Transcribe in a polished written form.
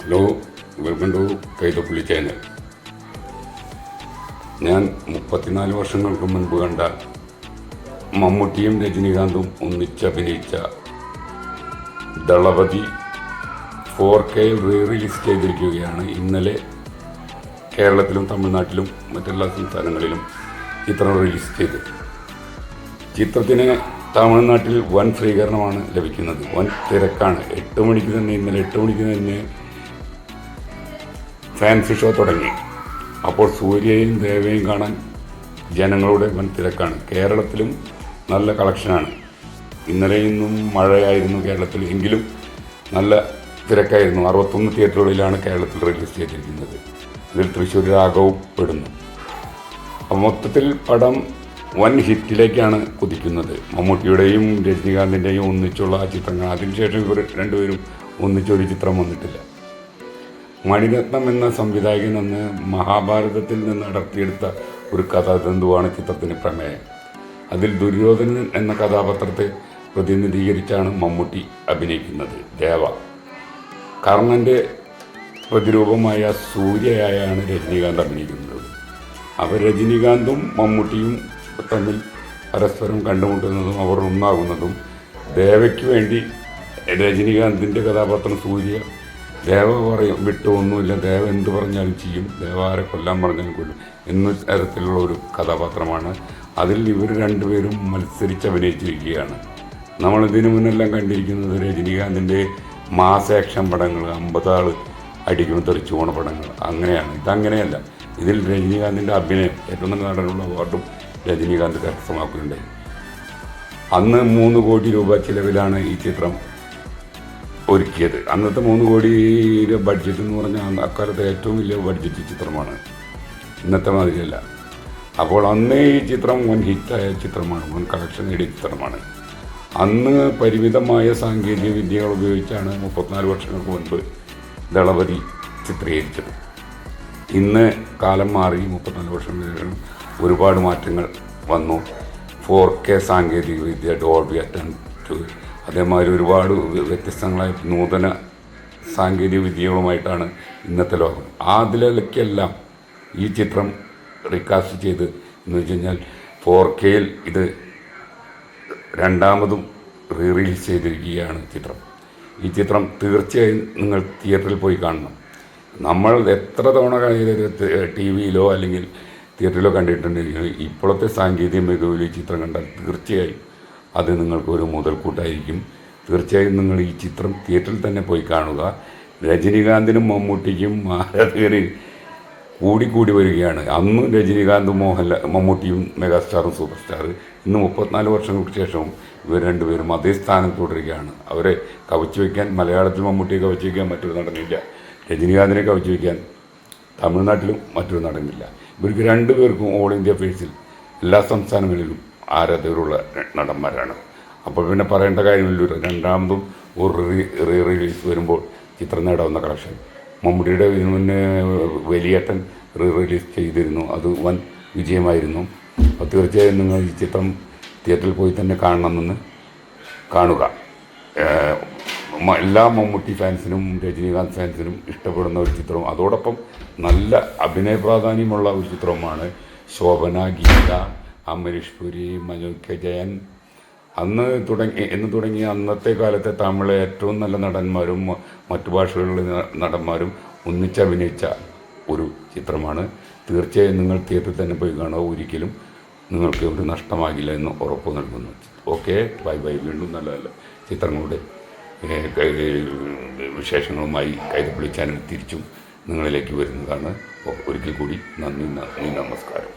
Hello, welcome to Kaithappulli channel. ഞാൻ 34 വർഷങ്ങൾക്ക് മുൻപ് കണ്ട മമ്മൂട്ടിയും രജനീകാന്തും ഒന്നിച്ച് അഭിനയിച്ച ദളപതി 4K റിലീസ് ചെയ്തിരിക്കുകയാണ്. ഇന്നലെ കേരളത്തിലും തമിഴ്നാട്ടിലും മറ്റെല്ലാ സംസ്ഥാനങ്ങളിലും ചിത്രം റിലീസ് ചെയ്തു. ചിത്രത്തിന് തമിഴ്നാട്ടിൽ വൻ സ്വീകരണമാണ് ലഭിക്കുന്നത്. വൻ തിരക്കാണ്. 8 മണിക്ക് തന്നെ ഇന്നലെ 8 മണിക്ക് തന്നെ ഫാൻസി ഷോ തുടങ്ങി. അപ്പോൾ സൂര്യയും ദേവയും കാണാൻ ജനങ്ങളുടെ വൻ തിരക്കാണ്. കേരളത്തിലും നല്ല കളക്ഷനാണ്. ഇന്നലെ ഇന്നും മഴയായിരുന്നു കേരളത്തിൽ, എങ്കിലും നല്ല തിരക്കായിരുന്നു. 61 തിയേറ്ററുകളിലാണ് കേരളത്തിൽ റിലീസ് ചെയ്തിരിക്കുന്നത്. ഇതിൽ തൃശ്ശൂർ രാഗവും പെടുന്നു. അപ്പോൾ മൊത്തത്തിൽ പടം വൻ ഹിറ്റിലേക്കാണ് കുതിക്കുന്നത്. മമ്മൂട്ടിയുടെയും രജനീകാന്തിൻ്റെയും ഒന്നിച്ചുള്ള ആ ചിത്രങ്ങൾ. അതിനുശേഷം ഇവർ രണ്ടുപേരും ഒന്നിച്ചൊരു ചിത്രം വന്നിട്ടില്ല. മണിരത്നം എന്ന സംവിധായകൻ അന്ന് മഹാഭാരതത്തിൽ നിന്ന് അടർത്തിയെടുത്ത ഒരു കഥാതന്തുവാണ് ചിത്രത്തിന് പ്രമേയം. അതിൽ ദുര്യോധനൻ എന്ന കഥാപാത്രത്തെ പ്രതിനിധീകരിച്ചാണ് മമ്മൂട്ടി അഭിനയിക്കുന്നത്. ദേവ കർണൻ്റെ പ്രതിരൂപമായ സൂര്യയായാണ് രജനീകാന്ത് അഭിനയിക്കുന്നത്. അവർ രജനീകാന്തും മമ്മൂട്ടിയും തമ്മിൽ പരസ്പരം കണ്ടുമുട്ടുന്നതും അവർ ഒന്നാകുന്നതും ദേവയ്ക്ക് വേണ്ടി രജനീകാന്തിൻ്റെ കഥാപാത്രം സൂര്യ ദേവ പറയും വിട്ടു ഒന്നുമില്ല, ദേവ എന്ത് പറഞ്ഞാലും ചെയ്യും, ദേവ ആരെ കൊല്ലാൻ പറഞ്ഞാലും കൊല്ലും എന്ന തരത്തിലുള്ള ഒരു കഥാപാത്രമാണ്. അതിൽ ഇവർ രണ്ടുപേരും മത്സരിച്ച് അഭിനയിച്ചിരിക്കുകയാണ്. നമ്മളിതിനു മുന്നെല്ലാം കണ്ടിരിക്കുന്നത് രജനീകാന്തിൻ്റെ മാസ് ആക്ഷൻ പടങ്ങൾ, 50 ആൾ അടിക്കുന്ന തെറിച്ചു പോണ പടങ്ങൾ, അങ്ങനെയാണ്. ഇതങ്ങനെയല്ല. ഇതിൽ രജനീകാന്തിൻ്റെ അഭിനയം, ഏറ്റവും നല്ല നടനുള്ള അവാർഡും രജനീകാന്ത് കരസ്ഥമാക്കുകയുണ്ടായി. അന്ന് 3 കോടി രൂപ ചിലവിലാണ് ഈ ചിത്രം ഒരുക്കിയത്. അന്നത്തെ 3 കോടി ബഡ്ജറ്റ് എന്ന് പറഞ്ഞാൽ അക്കാലത്തെ ഏറ്റവും വലിയ ബഡ്ജറ്റ് ചിത്രമാണ്, ഇന്നത്തെ മാതിരിയല്ല. അപ്പോൾ അന്നേ ഈ ചിത്രം വൻ ഹിറ്റായ ചിത്രമാണ്, വൻ കളക്ഷൻ നേടിയ ചിത്രമാണ്. അന്ന് പരിമിതമായ സാങ്കേതിക വിദ്യകൾ ഉപയോഗിച്ചാണ് 34 വർഷങ്ങൾക്ക് മുൻപ് ദളപതി ചിത്രീകരിച്ചത്. ഇന്ന് കാലം മാറി. 34 വർഷം ഒരുപാട് മാറ്റങ്ങൾ വന്നു. 4K സാങ്കേതിക വിദ്യ, ഡോൾബി അറ്റംപ്റ്റ്, അതേമാതിരി ഒരുപാട് വ്യത്യസ്തങ്ങളായ നൂതന സാങ്കേതിക വിദ്യകളുമായിട്ടാണ് ഇന്നത്തെ ലോകം. അതിലേക്കെല്ലാം ഈ ചിത്രം റീകാസ്റ്റ് ചെയ്ത് എന്ന് വെച്ച് കഴിഞ്ഞാൽ 4Kയിൽ ഇത് രണ്ടാമതും റിലീസ് ചെയ്തിരിക്കുകയാണ് ചിത്രം. ഈ ചിത്രം തീർച്ചയായും നിങ്ങൾ തിയേറ്ററിൽ പോയി കാണണം. നമ്മൾ എത്ര തവണ TV-യിലോ അല്ലെങ്കിൽ തിയേറ്ററിലോ കണ്ടിട്ടുണ്ടെങ്കിൽ ഇപ്പോഴത്തെ സാങ്കേതിക മികവിൽ ഈ ചിത്രം കണ്ടാൽ തീർച്ചയായും അത് നിങ്ങൾക്കൊരു മുതൽക്കൂട്ടായിരിക്കും. തീർച്ചയായും നിങ്ങൾ ഈ ചിത്രം തിയേറ്ററിൽ തന്നെ പോയി കാണുക. രജനീകാന്തിനും മമ്മൂട്ടിക്കും ആരാധകർ കൂടി വരികയാണ്. അന്നും രജനീകാന്തും മമ്മൂട്ടിയും മെഗാസ്റ്റാറും സൂപ്പർ സ്റ്റാർ. ഇന്ന് 34 വർഷങ്ങൾക്ക് ശേഷവും ഇവർ രണ്ടുപേരും അതേ സ്ഥാനം തുടരുകയാണ്. അവരെ കവച്ചു വയ്ക്കാൻ മലയാളത്തിൽ മമ്മൂട്ടിയെ കവച്ചു വയ്ക്കാൻ മറ്റൊരു നടനില്ല. രജനീകാന്തിനെ കവച്ചു വയ്ക്കാൻ തമിഴ്നാട്ടിലും മറ്റൊരു നടനില്ല. ഇവർക്ക് രണ്ടുപേർക്കും ഓൾ ഇന്ത്യ ബേസിൽ എല്ലാ സംസ്ഥാനങ്ങളിലും ആരാധകരുള്ള നടന്മാരാണ്. അപ്പോൾ പിന്നെ പറയേണ്ട കാര്യമില്ല. രണ്ടാമതും ഒരു റിലീസ് വരുമ്പോൾ ചിത്രം നേടാവുന്ന കളക്ഷൻ. മമ്മൂട്ടിയുടെ ഇതിനു മുന്നേ വലിയേട്ടൻ റിലീസ് ചെയ്തിരുന്നു, അത് വൻ വിജയമായിരുന്നു. അപ്പോൾ തീർച്ചയായും നിങ്ങൾ ഈ ചിത്രം തിയേറ്ററിൽ പോയി തന്നെ കാണണമെന്ന് കാണുക. എല്ലാ മമ്മൂട്ടി ഫാൻസിനും രജനീകാന്ത് ഫാൻസിനും ഇഷ്ടപ്പെടുന്ന ഒരു ചിത്രവും അതോടൊപ്പം നല്ല അഭിനയ പ്രാധാന്യമുള്ള ഒരു ചിത്രവുമാണ്. ശോഭന, ഗീത, അമരീഷ് പുരി, മനോജ് കെ ജയൻ എന്ന് തുടങ്ങി അന്നത്തെ കാലത്തെ തമിഴ് ഏറ്റവും നല്ല നടന്മാരും മറ്റു ഭാഷകളിലെ നടന്മാരും ഒന്നിച്ചഭിനയിച്ച ഒരു ചിത്രമാണ്. തീർച്ചയായും നിങ്ങൾ തിയേറ്ററിൽ തന്നെ പോയി കാണുക. ഒരിക്കലും നിങ്ങൾക്ക് ഒരു നഷ്ടമാകില്ല എന്ന് ഉറപ്പ് നൽകുന്നു. Okay, bye. വീണ്ടും നല്ല നല്ല ചിത്രങ്ങളുടെ വിശേഷങ്ങളുമായി കൈതപ്പുള്ളി ചാനൽ തിരിച്ചും നിങ്ങളിലേക്ക് വരുന്നതാണ്. ഒരിക്കൽ കൂടി നന്ദി, നമസ്കാരം.